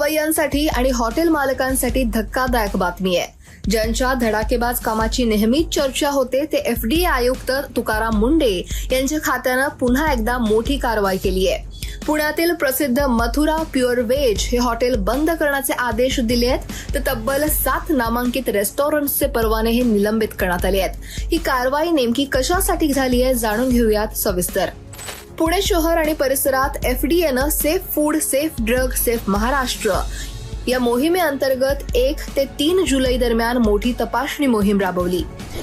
सवय्यांसाठी आणि हॉटेल मालकांसाठी धक्कादायक बातमी आहे. ज्यांच्या धडाकेबाज कामाची नेहमीच चर्चा होते ते एफडीए आयुक्त तुकाराम मुंढे यांच्या खात्यानं पुन्हा एकदा मोठी कारवाई केली आहे. पुण्यातील प्रसिद्ध मथुरा प्युअर व्हेज हे हॉटेल बंद करण्याचे आदेश दिले आहेत, तर तब्बल 7 नामांकित रेस्टॉरंट्सचे परवाने हे निलंबित करण्यात आले आहेत. ही कारवाई नेमकी कशासाठी झाली आहे जाणून घेऊयात सविस्तर. पुणे शहर आणि परिसरात एफडीएनं safe food, safe drug, safe Maharashtra या मोहिमेअंतर्गत 1 ते 3 जुलै दरम्यान मोठी तपासणी मोहीम राबवली.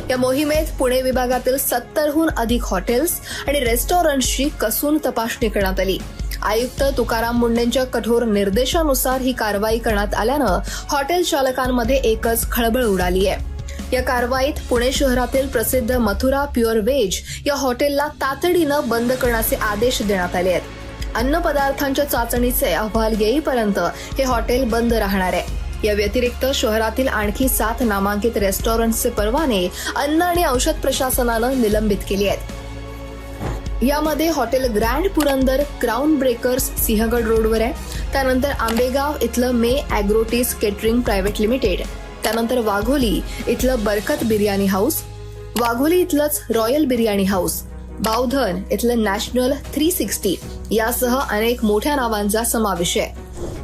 या मोहिमेत पुणे विभागातील 70हून अधिक हॉटेल्स आणि रेस्टॉरंट्सची कसून तपासणी करण्यात आली. आयुक्त तुकाराम मुंढेंच्या कठोर निर्देशानुसार ही कारवाई करण्यात आल्यानं हॉटेल चालकांमध्ये एकच खळबळ उडाली आहे. या कारवाईत पुणे शहरातील प्रसिद्ध मथुरा प्युअर व्हेज या हॉटेलला तातडीनं बंद करण्याचे आदेश देण्यात आले आहेत. अन्न पदार्थांच्या चाचणीचे अहवाल येईपर्यंत हे हॉटेल बंद राहणार आहे. या व्यतिरिक्त शहरातील आणखी 7 नामांकित रेस्टॉरंट्सचे परवाने अन्न आणि औषध प्रशासनानं निलंबित केले आहेत. यामध्ये hotel grand Purandar crown breakers Sinhagad रोडवर आहे. त्यानंतर आंबेगाव इथलं मे अॅग्रोटीज केटरिंग प्रायव्हेट लिमिटेड, त्यानंतर वाघोली इथलं बरकत बिर्याणी हाऊस, वाघोली इथलंच रॉयल बिर्याणी हाऊस, बावधन इथलं नॅशनल 360 यासह अनेक मोठ्या नावांचा समावेश आहे.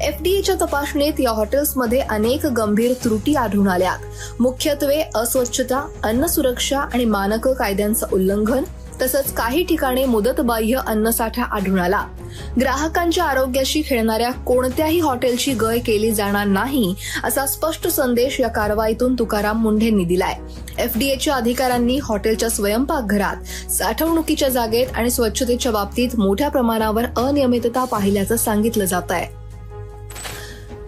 एफडीएच्या तपासणीत या हॉटेल्समध्ये अनेक गंभीर त्रुटी आढळून आल्या. मुख्यत्वे अस्वच्छता, अन्न सुरक्षा आणि मानक कायद्यांचं उल्लंघन, तसंच काही ठिकाणी मुदतबाह्य अन्नसाठा आढळून आला. ग्राहकांच्या आरोग्याशी खेळणाऱ्या कोणत्याही हॉटेलची गय केली जाणार नाही असा स्पष्ट संदेश या कारवाईतून तुकाराम मुंढेंनी दिलाय. एफडीएच्या अधिकाऱ्यांनी हॉटेलच्या स्वयंपाकघरात, साठवणुकीच्या जागेत आणि स्वच्छतेच्या बाबतीत मोठ्या प्रमाणावर अनियमितता पाहिल्याचं सांगितलं जात आहे.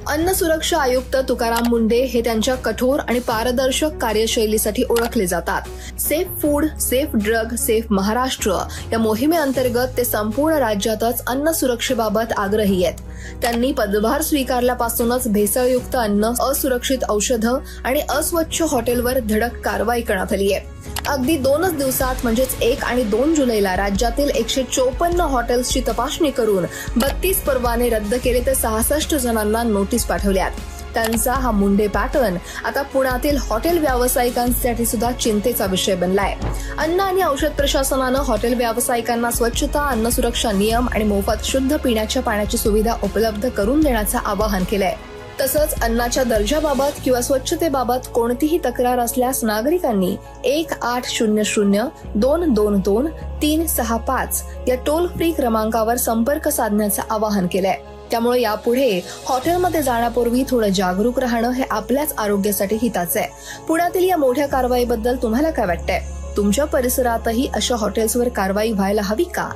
अन्न सुरक्षा आयुक्त तुकाराम मुंढे हे त्यांच्या कठोर आणि पारदर्शक कार्यशैलीसाठी ओळखले जातात. Safe food, safe drug, safe Maharashtra या मोहिमेअंतर्गत ते संपूर्ण राज्यातच अन्न सुरक्षेबाबत आग्रही आहेत. त्यांनी पदभार स्वीकारल्यापासूनच भेसळयुक्त अन्न, असुरक्षित औषधं आणि अस्वच्छ हॉटेलवर धडक कारवाई करण्यात आली आहे. अगदी 2च दिवसात म्हणजेच 1 आणि 2 जुलैला राज्यातील 154 हॉटेल्सची तपासणी करून 32 परवाने रद्द केले, तर 66 जणांना नोटीस पाठवल्यात. त्यांचा हा मुंढे पॅटर्न आता पुण्यातील हॉटेल व्यावसायिकांसाठी सुद्धा चिंतेचा विषय बनलाय. अन्न आणि औषध प्रशासनानं हॉटेल व्यावसायिकांना स्वच्छता, अन्न सुरक्षा नियम आणि मोफत शुद्ध पिण्याच्या पाण्याची सुविधा उपलब्ध करून देण्याचं आवाहन केलंय. तसंच अन्नाच्या दर्जाबाबत किंवा स्वच्छतेबाबत कोणतीही तक्रार असल्यास नागरिकांनी 1800-222-365 या टोल फ्री क्रमांकावर संपर्क साधण्याचं आवाहन केलंय. त्यामुळे यापुढे हॉटेलमध्ये जाण्यापूर्वी थोडं जागरूक राहणं हे आपल्याच आरोग्यासाठी हिताचं आहे. पुण्यातील या मोठ्या कारवाईबद्दल तुम्हाला काय वाटतंय? तुमच्या परिसरातही अशा हॉटेल्सवर कारवाई व्हायला हवी का?